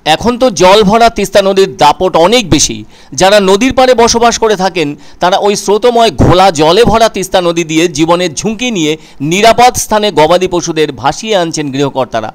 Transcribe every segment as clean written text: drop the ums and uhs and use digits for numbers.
এখন তো জল ভরা তিস্তা নদীর দাপট অনেক বেশি। যারা নদীর পাড়ে বসবাস করে থাকেন তারা ওই স্রোতময় ঘোলা জলে ভরা তিস্তা নদী দিয়ে জীবনের ঝুঁকি নিয়ে নিরাপদ স্থানে গবাদি পশুদের ভাসিয়ে আনছেন গৃহকর্তারা।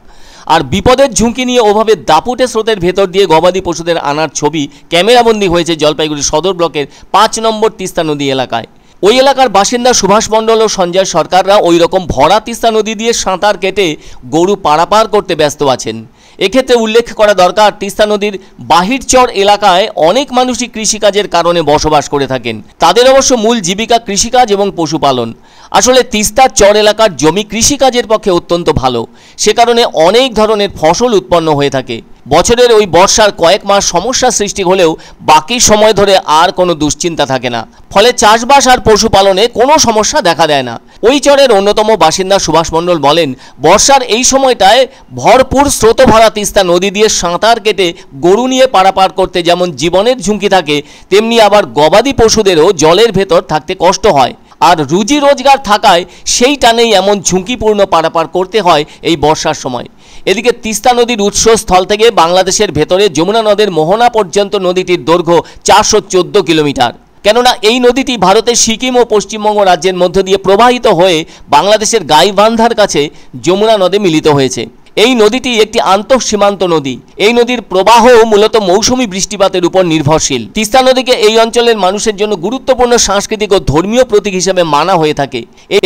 আর বিপদের ঝুঁকি নিয়ে ওভাবে দাপুটে স্রোতের ভেতর দিয়ে গবাদি পশুদের আনার ছবি ক্যামেরাবন্দি হয়েছে জলপাইগুড়ি সদর ব্লকের 5 নম্বর তিস্তা নদী এলাকায়। ওই এলাকার বাসিন্দা সুভাষ মণ্ডল ও সঞ্জয় সরকাররা ওই রকম ভরা তিস্তা নদী দিয়ে সাঁতার কেটে গরু পারাপার করতে ব্যস্ত আছেন। এক্ষেত্রে উল্লেখ করা দরকার, তিস্তা নদীর বাহিরচর এলাকায় অনেক মানুষই কৃষিকাজের কারণে বসবাস করে থাকেন। তাদের অবশ্য মূল জীবিকা কৃষিকাজ এবং পশুপালন। আসলে তিস্তার চর এলাকার জমি কৃষিকাজের পক্ষে অত্যন্ত ভালো, সে কারণে অনেক ধরনের ফসল উৎপন্ন হয়ে থাকে। বছরের ওই বর্ষার কয়েক মাস সমস্যার সৃষ্টি হলেও বাকি সময় ধরে আর কোনো দুশ্চিন্তা থাকে না, ফলে চাষবাস আর পশুপালনে কোনো সমস্যা দেখা দেয় না। ওই চরের অন্যতম বাসিন্দা সুভাষ মণ্ডল বলেন, বর্ষার এই সময়টায় ভরপুর স্রোতভরা তিস্তা নদী দিয়ে সাঁতার কেটে গরু নিয়ে পারাপার করতে যেমন জীবনের ঝুঁকি থাকে, তেমনি আবার গবাদি পশুদেরও জলের ভেতর থাকতে কষ্ট হয়। আর রুজি রোজগার থাকায় সেই টানেই এমন ঝুঁকিপূর্ণ পারাপার করতে হয় এই বর্ষার সময়। এদিকে তিস্তা নদীর উৎসস্থল থেকে বাংলাদেশের ভেতরে যমুনা নদের মোহনা পর্যন্ত নদীটির দৈর্ঘ্য 414 কিলোমিটার। কেননা এই নদীটি ভারতের সিকিম ও পশ্চিমবঙ্গ রাজ্যের মধ্য দিয়ে প্রবাহিত হয়ে বাংলাদেশের গাইবান্ধার কাছে যমুনা নদে মিলিত হয়েছে। এই নদীটি একটি আন্তঃসীমান্ত নদী। এই নদীর প্রবাহ মূলত মৌসুমী বৃষ্টিপাতের উপর নির্ভরশীল। তিস্তা নদীকে এই অঞ্চলের মানুষের জন্য গুরুত্বপূর্ণ সাংস্কৃতিক ও ধর্মীয় প্রতীক হিসেবে মানা হয়ে থাকে।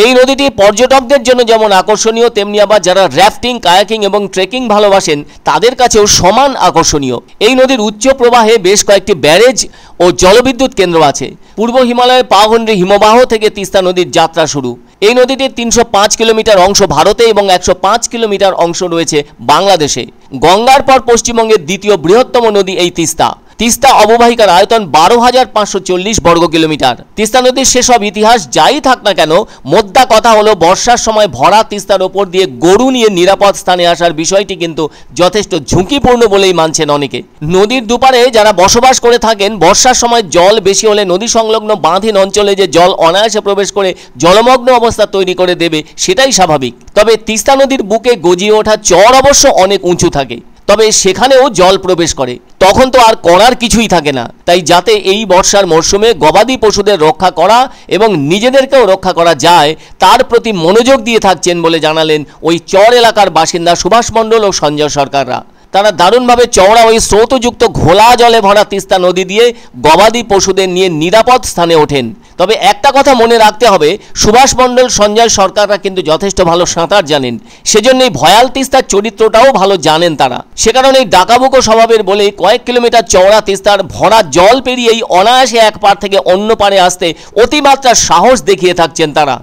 এই নদীটি পর্যটকদের জন্য যেমন আকর্ষণীয়, তেমনি আবার যারা র্যাফটিং, কায়াকিং এবং ট্রেকিং ভালোবাসেন তাদের কাছেও সমান আকর্ষণীয়। এই নদীর উচ্চ প্রবাহে বেশ কয়েকটি ব্যারেজ ও জলবিদ্যুৎ কেন্দ্র আছে। পূর্ব হিমালয়ের পাহাড়ি হিমবাহ থেকে তিস্তা নদীর যাত্রা শুরু। এই নদীটির 305 কিলোমিটার অংশ ভারতে এবং 105 কিলোমিটার অংশ রয়েছে বাংলাদেশে। গঙ্গার পর পশ্চিমবঙ্গের দ্বিতীয় বৃহত্তম নদী এই তিস্তা। তিস্তা অববাহিকার আয়তন 12,540 বর্গ কিলোমিটার। তিস্তা নদীর সেসব ইতিহাস যাই থাক না কেন, মোদ্দা কথা হলো বর্ষার সময় ভরা তিস্তার ওপর দিয়ে গরু নিয়ে নিরাপদ স্থানে আসার বিষয়টি কিন্তু যথেষ্ট ঝুঁকিপূর্ণ বলেই মানছেন অনেকে। নদীর দুপারে যারা বসবাস করে থাকেন, বর্ষার সময় জল বেশি হলে নদী সংলগ্ন বাঁধহীন অঞ্চলে যে জল অনায়াসে প্রবেশ করে জলমগ্ন অবস্থা তৈরি করে দেবে সেটাই স্বাভাবিক। তবে তিস্তা নদীর বুকে গজিয়ে ওঠা চর অবশ্য অনেক উঁচু থাকে, তবে সেখানেও জল প্রবেশ করে, তখন তো আর করার কিছুই থাকে না। তাই যাতে এই বর্ষার মরশুমে গবাদি পশুদের রক্ষা করা এবং নিজেদেরকেও রক্ষা করা যায় তার প্রতি মনোযোগ দিয়ে থাকছেন বলে জানালেন ওই চর এলাকার বাসিন্দা সুভাষ মণ্ডল ও সঞ্জয় সরকাররা। তারা দারুণভাবে চওড়া ওই স্রোতযুক্ত ঘোলা জলে ভরা তিস্তা নদী দিয়ে গবাদি পশুদের নিয়ে নিরাপদ স্থানে ওঠেন। তবে একটা কথা মনে রাখতে হবে, সুভাষ মণ্ডল, সঞ্জয় সরকাররা কিন্তু যথেষ্ট ভালো সাঁতার জানেন, সেজন্যই ভয়াল তিস্তার চরিত্রটাও ভালো জানেন তারা। সে কারণে ডাকাবুকো স্বভাবের বলে কয়েক কিলোমিটার চওড়া তিস্তার ভরা জল পেরিয়েই অনায়াসে এক পার থেকে অন্য পারে আসতে অতিমাত্রা সাহস দেখিয়ে থাকছেন তারা।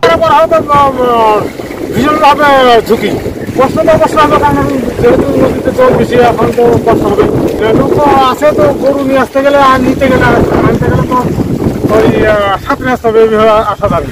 কষ্ট তো কষ্ট হবে, কারণ যেহেতু নদীতে জল বেশি, এখন তো কষ্ট হবে। লোক আছে তো গরু নিয়ে আসতে গেলে আর নিতে গেলে আনতে গেলে তো ওই সাঁতরে আসতে হবে, আশা দাবি।